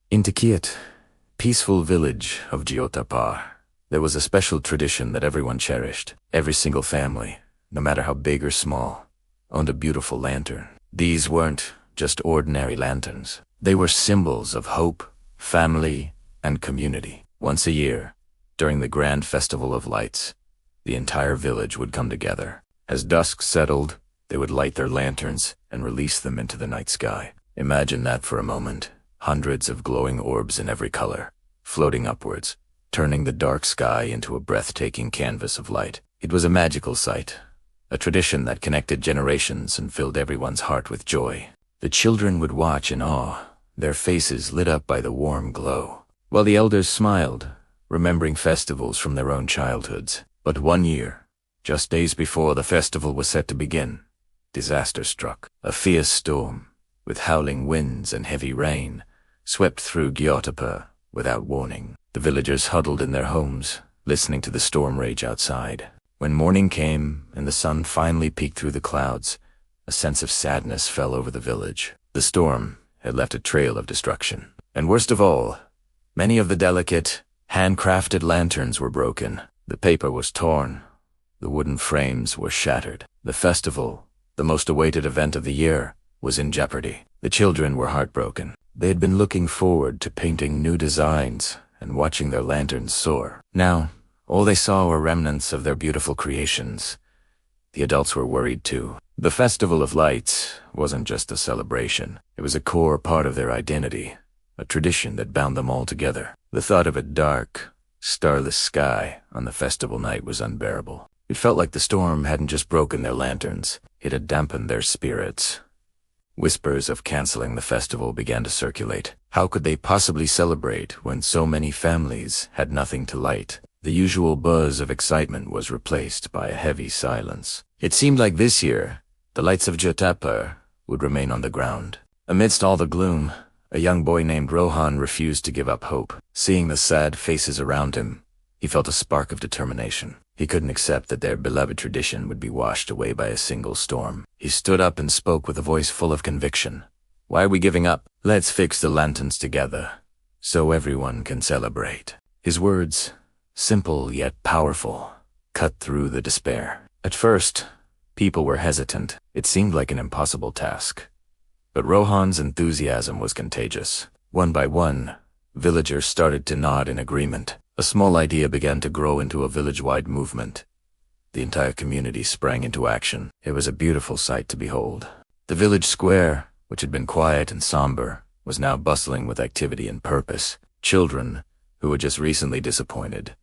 In Tikit, peaceful village of Jyotipur, there was a special tradition that everyone cherished. Every single family, no matter how big or small, owned a beautiful lantern. These weren't just ordinary lanterns. They were symbols of hope, family, and community. Once a year, during the grand festival of lights, the entire village would come together. As dusk settled, they would light their lanterns and release them into the night sky. Imagine that for a moment. Hundreds of glowing orbs in every color, floating upwards, turning the dark sky into a breathtaking canvas of light. It was a magical sight, a tradition that connected generations and filled everyone's heart with joy. The children would watch in awe, their faces lit up by the warm glow, while the elders smiled, remembering festivals from their own childhoods. But one year, just days before the festival was set to begin, disaster struck. A fierce storm, with howling winds and heavy rain, swept through Jyotipur without warning. The villagers huddled in their homes, listening to the storm rage outside. When morning came and the sun finally peeked through the clouds, a sense of sadness fell over the village. The storm had left a trail of destruction. And worst of all, many of the delicate, handcrafted lanterns were broken. The paper was torn. The wooden frames were shattered. The festival, the most awaited event of the year, was in jeopardy. The children were heartbroken. They had been looking forward to painting new designs and watching their lanterns soar. Now, all they saw were remnants of their beautiful creations. The adults were worried too. The Festival of Lights wasn't just a celebration. It was a core part of their identity, a tradition that bound them all together. The thought of a dark, starless sky on the festival night was unbearable. It felt like the storm hadn't just broken their lanterns, it had dampened their spirits. Whispers of canceling the festival began to circulate. How could they possibly celebrate when so many families had nothing to light? The usual buzz of excitement was replaced by a heavy silence. It seemed like this year, the lights of Jyotipur would remain on the ground. Amidst all the gloom, a young boy named Rohan refused to give up hope. Seeing the sad faces around him, he felt a spark of determination. He couldn't accept that their beloved tradition would be washed away by a single storm. He stood up and spoke with a voice full of conviction. "Why are we giving up? Let's fix the lanterns together, so everyone can celebrate." His words, simple yet powerful, cut through the despair. At first, people were hesitant. It seemed like an impossible task. But Rohan's enthusiasm was contagious. One by one, villagers started to nod in agreement. A small idea began to grow into a village-wide movement. The entire community sprang into action. It was a beautiful sight to behold. The village square, which had been quiet and somber, was now bustling with activity and purpose. Children, who were just recently disappointed,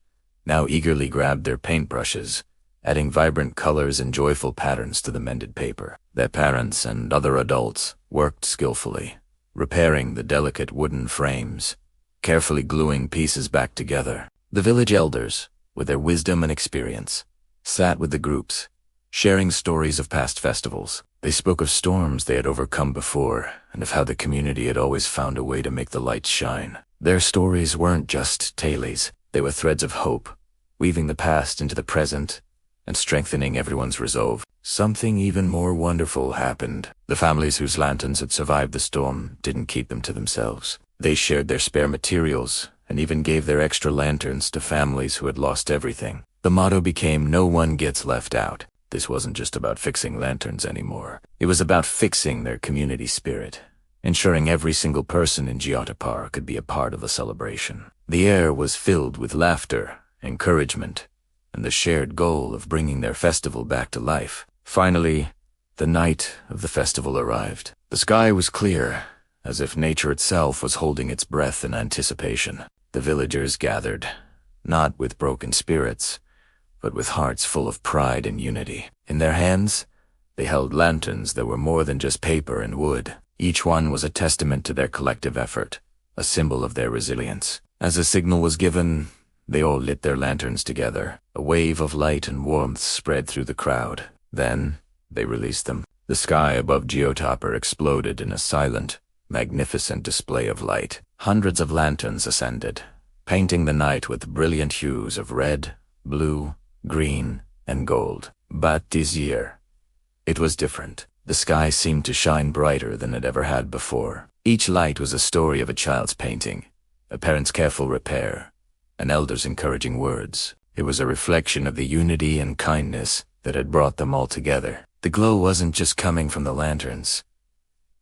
now eagerly grabbed their paintbrushes, adding vibrant colors and joyful patterns to the mended paper. Their parents and other adults worked skillfully, repairing the delicate wooden frames, carefully gluing pieces back together. The village elders, with their wisdom and experience, sat with the groups, sharing stories of past festivals. They spoke of storms they had overcome before, and of how the community had always found a way to make the lights shine. Their stories weren't just tales, they were threads of hope, weaving the past into the present and strengthening everyone's resolve. Something even more wonderful happened. The families whose lanterns had survived the storm didn't keep them to themselves. They shared their spare materials and even gave their extra lanterns to families who had lost everything. The motto became, "No one gets left out." This wasn't just about fixing lanterns anymore. It was about fixing their community spirit, ensuring every single person in Jyotipur could be a part of the celebration. The air was filled with laughter, encouragement, and the shared goal of bringing their festival back to life. Finally, the night of the festival arrived. The sky was clear, as if nature itself was holding its breath in anticipation. The villagers gathered, not with broken spirits, but with hearts full of pride and unity. In their hands, they held lanterns that were more than just paper and wood. Each one was a testament to their collective effort, a symbol of their resilience. As a signal was given, they all lit their lanterns together. A wave of light and warmth spread through the crowd. Then, they released them. The sky above Jyotipur exploded in a silent, magnificent display of light. Hundreds of lanterns ascended, painting the night with brilliant hues of red, blue, green, and gold. But this year, it was different. The sky seemed to shine brighter than it ever had before. Each light was a story of a child's painting, a parent's careful repair, an elder's encouraging words. It was a reflection of the unity and kindness that had brought them all together. The glow wasn't just coming from the lanterns.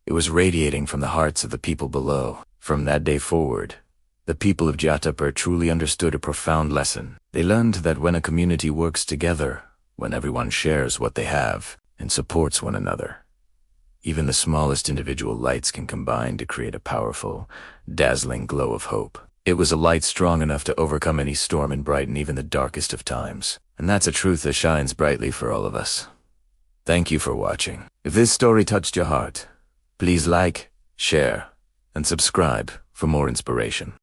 It was radiating from the hearts of the people below. From that day forward, the people of Jyotipur truly understood a profound lesson. They learned that when a community works together, when everyone shares what they have and supports one another, even the smallest individual lights can combine to create a powerful, dazzling glow of hope. It was a light strong enough to overcome any storm and brighten even the darkest of times. And that's a truth that shines brightly for all of us. Thank you for watching. If this story touched your heart, please like, share, and subscribe for more inspiration.